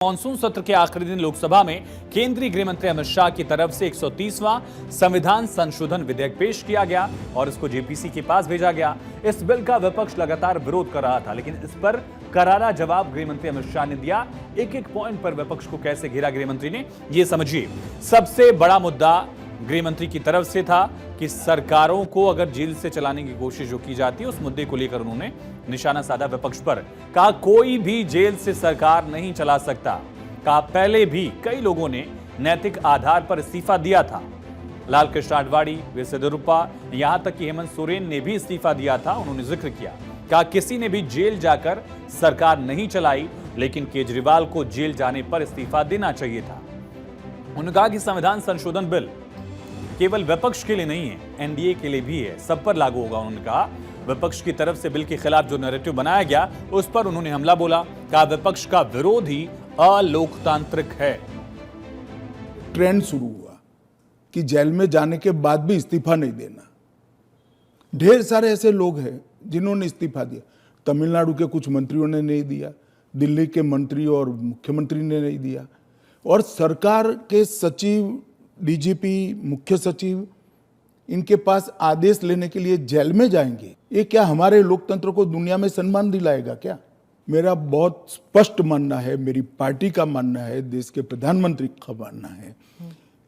Monsoon सत्र के आखिरी दिन लोकसभा में केंद्रीय गृह मंत्री अमित शाह की तरफ से 130वां संविधान संशोधन विधेयक पेश किया गया और इसको जेपीसी के पास भेजा गया। इस बिल का विपक्ष लगातार विरोध कर रहा था, लेकिन इस पर करारा जवाब गृह मंत्री अमित शाह ने दिया। एक एक पॉइंट पर विपक्ष को कैसे घेरा गृह मंत्री ने, ये समझिए। सबसे बड़ा मुद्दा गृह मंत्री की तरफ से था कि सरकारों को अगर जेल से चलाने की कोशिश जो की जाती है, उस मुद्दे को लेकर उन्होंने निशाना साधा विपक्ष पर। कहा कोई भी जेल से सरकार नहीं चला सकता। कहा पहले भी कई लोगों ने नैतिक आधार पर इस्तीफा दिया था। लालकृष्ण आडवाणी, वीएस येदियुरप्पा, यहां तक कि हेमंत सोरेन ने भी इस्तीफा दिया था। उन्होंने जिक्र किया, कहा किसी ने भी जेल जाकर सरकार नहीं चलाई, लेकिन केजरीवाल को जेल जाने पर इस्तीफा देना चाहिए था। उन्होंने कहा कि संविधान संशोधन बिल केवल विपक्ष के लिए नहीं है, एनडीए के लिए भी है, सब पर लागू होगा। उन्होंने कहा विपक्ष की तरफ से बिल के खिलाफ जो नैरेटिव बनाया गया, उस पर उन्होंने हमला बोला। कहा विपक्ष का विरोध ही अलोकतांत्रिक है। ट्रेंड शुरू हुआ कि जेल में जाने के बाद भी इस्तीफा नहीं देना। ढेर सारे ऐसे लोग हैं जिन्होंने इस्तीफा दिया। तमिलनाडु के कुछ मंत्रियों ने नहीं दिया, दिल्ली के मंत्री और मुख्यमंत्री ने नहीं दिया, और सरकार के सचिव, डीजीपी, मुख्य सचिव इनके पास आदेश लेने के लिए जेल में जाएंगे। ये क्या हमारे लोकतंत्र को दुनिया में सम्मान दिलाएगा क्या? मेरा बहुत स्पष्ट मानना है, मेरी पार्टी का मानना है, देश के प्रधानमंत्री का मानना है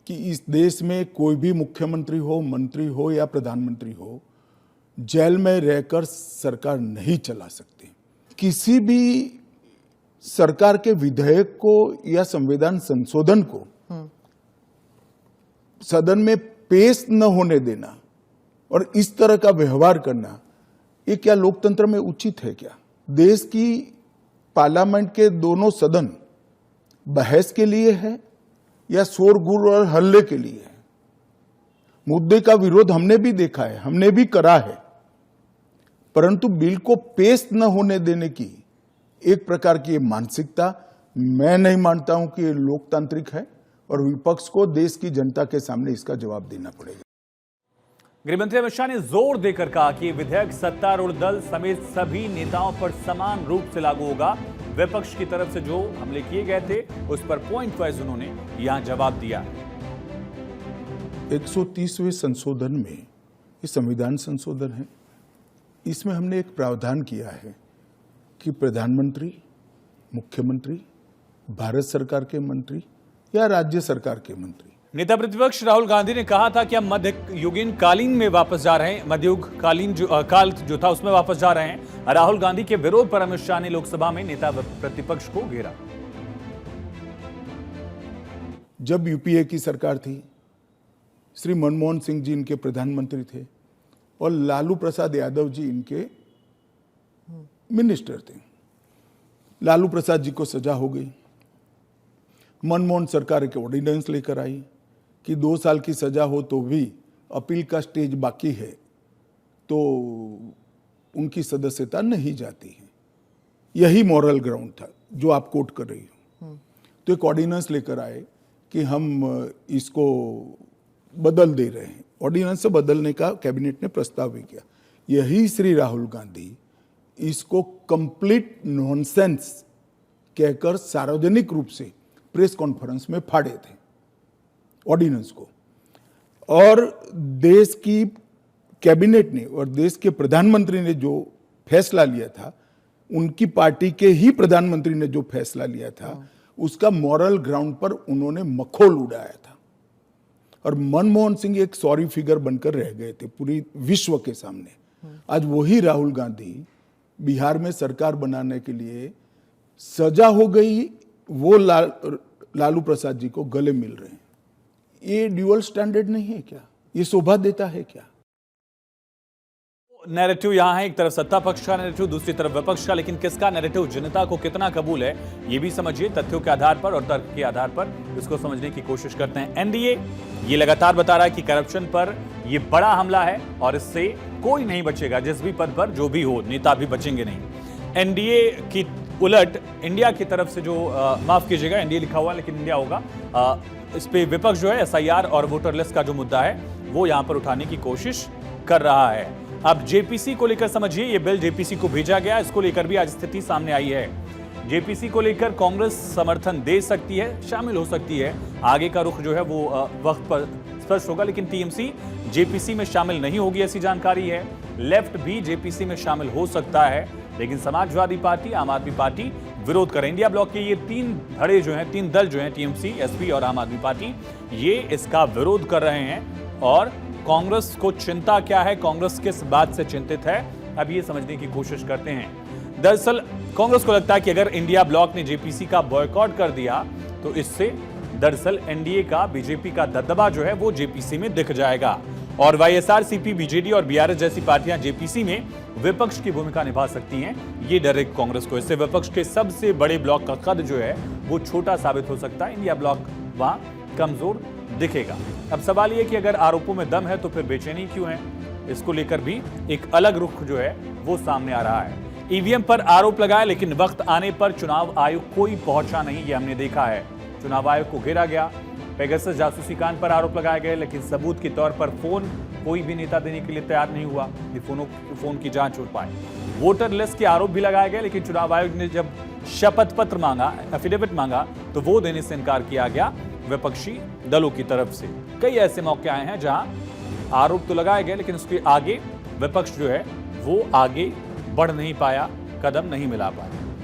कि इस देश में कोई भी मुख्यमंत्री हो, मंत्री हो या प्रधानमंत्री हो, जेल में रहकर सरकार नहीं चला सकते। किसी भी सरकार के विधेयक को या संविधान संशोधन को सदन में पेश न होने देना और इस तरह का व्यवहार करना, ये क्या लोकतंत्र में उचित है क्या? देश की पार्लियामेंट के दोनों सदन बहस के लिए है या शोरगुल और हल्ले के लिए है? मुद्दे का विरोध हमने भी देखा है, हमने भी करा है, परंतु बिल को पेश न होने देने की एक प्रकार की मानसिकता मैं नहीं मानता हूं कि ये लोकतांत्रिक है, और विपक्ष को देश की जनता के सामने इसका जवाब देना पड़ेगा। गृहमंत्री अमित शाह ने जोर देकर कहा कि विधेयक सत्तारूढ़ दल समेत सभी नेताओं पर समान रूप से लागू होगा। विपक्ष की तरफ से जो हमले किए गए थे, उस पर पॉइंट वाइज उन्होंने यहां जवाब दिया। 130वें संशोधन में, ये संविधान संशोधन है, इसमें हमने एक प्रावधान किया है कि प्रधानमंत्री, मुख्यमंत्री, भारत सरकार के मंत्री या राज्य सरकार के मंत्री। नेता प्रतिपक्ष राहुल गांधी ने कहा था कि हम मध्ययुगीन कालीन में वापस जा रहे हैं, मध्ययुग कालीन काल जो था उसमें वापस जा रहे हैं। राहुल गांधी के विरोध पर अमित शाह ने लोकसभा में नेता प्रतिपक्ष को घेरा। जब यूपीए की सरकार थी, श्री मनमोहन सिंह जी इनके प्रधानमंत्री थे और लालू प्रसाद यादव जी इनके मिनिस्टर थे। लालू प्रसाद जी को सजा हो गई। मनमोहन सरकार एक ऑर्डिनेंस लेकर आई कि 2 साल की सजा हो तो भी अपील का स्टेज बाकी है तो उनकी सदस्यता नहीं जाती है। यही मॉरल ग्राउंड था जो आप कोट कर रही हो। तो एक ऑर्डिनेंस लेकर आए कि हम इसको बदल दे रहे हैं। ऑर्डिनेंस से बदलने का कैबिनेट ने प्रस्ताव भी किया। यही श्री राहुल गांधी इसको कंप्लीट नॉनसेंस कहकर सार्वजनिक रूप से प्रेस कॉन्फ्रेंस में फाड़े थे ऑर्डिनेंस को, और देश की कैबिनेट ने और देश के प्रधानमंत्री ने जो फैसला लिया था, उनकी पार्टी के ही प्रधानमंत्री ने जो फैसला लिया था, उसका मॉरल ग्राउंड पर उन्होंने मखौल उड़ाया था। और मनमोहन सिंह एक सॉरी फिगर बनकर रह गए थे पूरी विश्व के सामने। आज वही राहुल गांधी बिहार में सरकार बनाने के लिए सजा हो गई, वो लालू प्रसाद जी को गले मिल रहे हैं। ये ड्यूअल स्टैंडर्ड नहीं है क्या? ये शोभा देता है क्या? नैरेटिव यहां है, एक तरफ सत्ता पक्ष का नैरेटिव, दूसरी तरफ विपक्ष का, लेकिन किसका नैरेटिव जनता को कितना कबूल है, ये भी समझिए। तथ्यों के आधार पर और तर्क के आधार पर इसको समझने की कोशिश करते हैं। एनडीए ये लगातार बता रहा है कि करप्शन पर ये बड़ा हमला है और इससे कोई नहीं बचेगा। जिस भी पद पर जो भी हो, नेता भी बचेंगे नहीं। एनडीए की उलट इंडिया की तरफ से जो माफ कीजिएगा, एनडीए लिखा हुआ लेकिन इंडिया होगा, इस पे विपक्ष जो है एसआईआर और वोटर लिस्ट का जो मुद्दा है वो यहां पर उठाने की कोशिश कर रहा है। अब जेपीसी को लेकर समझिए, ये बिल जेपीसी को भेजा गया, इसको लेकर भी आज स्थिति सामने आई है। जेपीसी को लेकर कांग्रेस समर्थन दे सकती है, शामिल हो सकती है। आगे का रुख जो है वो वक्त पर स्पष्ट होगा, लेकिन टीएमसी जेपीसी में शामिल नहीं होगी, ऐसी जानकारी है। लेफ्ट भी जेपीसी में शामिल हो सकता है, लेकिन समाजवादी पार्टी, आम आदमी पार्टी विरोध करें। इंडिया ब्लॉक के ये तीन धड़े जो हैं, तीन दल जो हैं, टीएमसी, एसपी और आम आदमी पार्टी, ये इसका विरोध कर रहे हैं। और कांग्रेस को चिंता क्या है, कांग्रेस किस बात से चिंतित है, अब ये समझने की कोशिश करते हैं। दरअसल कांग्रेस को लगता है कि अगर इंडिया ब्लॉक ने जेपीसी का बॉयकॉट कर दिया तो इससे दरअसल एनडीए का, बीजेपी का दबदबा जो है वो जेपीसी में दिख जाएगा और वाईएसआरसीपी, बीजेडी और बीआरएस जैसी पार्टियां जेपीसी में विपक्ष की भूमिका निभा सकती हैं। ये डर है कांग्रेस को। इससे विपक्ष के सबसे बड़े ब्लॉक का कद जो है वो छोटा साबित हो सकता है। इंडिया ब्लॉक वहां कमजोर दिखेगा। अब सवाल ये कि अगर आरोपों में दम है तो फिर बेचैनी क्यों है? इसको लेकर भी एक अलग रुख जो है वो सामने आ रहा है। ईवीएम पर आरोप लगाया, लेकिन वक्त आने पर चुनाव आयोग कोई पहुंचा नहीं, ये हमने देखा है। चुनाव आयोग को घेरा गया, पेगासस जासूसी कांड पर आरोप लगाए गए, लेकिन सबूत के तौर पर फोन कोई भी नेता देने के लिए तैयार नहीं हुआ कि फोन की जांच हो पाए। वोटर लिस्ट के आरोप भी लगाए गए, लेकिन चुनाव आयोग ने जब शपथ पत्र मांगा, एफिडेविट मांगा, तो वो देने से इनकार किया गया विपक्षी दलों की तरफ से। कई ऐसे मौके आए हैं जहां आरोप तो लगाए गए, लेकिन उसके आगे विपक्ष जो है वो आगे बढ़ नहीं पाया, कदम नहीं मिला पाया।